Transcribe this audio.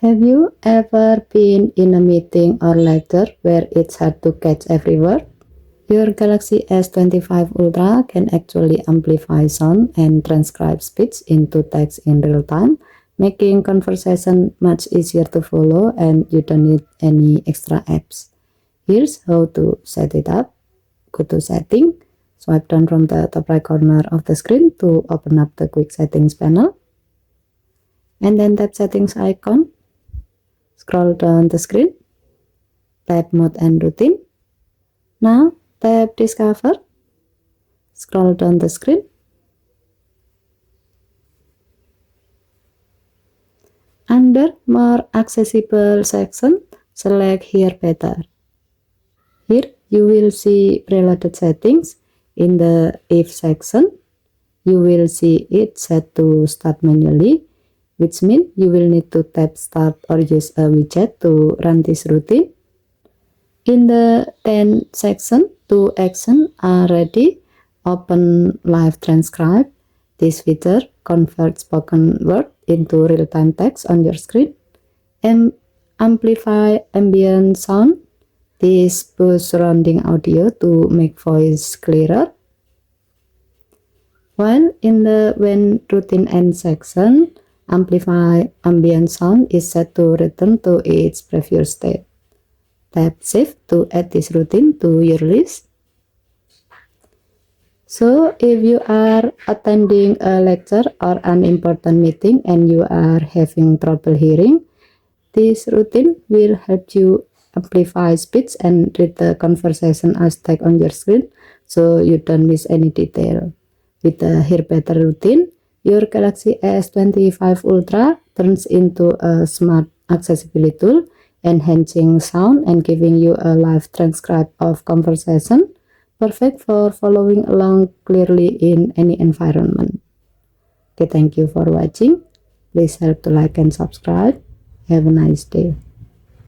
Have you ever been in a meeting or lecture where it's hard to catch every word? Your Galaxy S25 Ultra can actually amplify sound and transcribe speech into text in real time, making conversation much easier to follow, and you don't need any extra apps. Here's how to set it up. Go to Setting, swipe down from the top right corner of the screen to open up the Quick Settings panel, and then tap Settings icon. Scroll down the screen, tap Mode and Routine. Now tap Discover, scroll down the screen, under More Accessible section, select Hear Better. Here you will see preloaded settings. In the If section, you will see it set to start manually, which means you will need to tap Start or use a widget to run this routine. In the Then section, two actions are ready. Open Live Transcribe. This feature converts spoken word into real-time text on your screen. Amplify ambient sound. This boosts surrounding audio to make voice clearer. While in the When Routine Ends section, amplify ambient sound is set to return to its previous state. Tap Save to add this routine to your list. So, if you are attending a lecture or an important meeting and you are having trouble hearing, this routine will help you amplify speech and read the conversation as text on your screen so you don't miss any detail. With the Hear Better routine, your Galaxy S25 Ultra turns into a smart accessibility tool, enhancing sound and giving you a live transcribe of conversation, perfect for following along clearly in any environment. Okay, thank you for watching. Please help to like and subscribe. Have a nice day.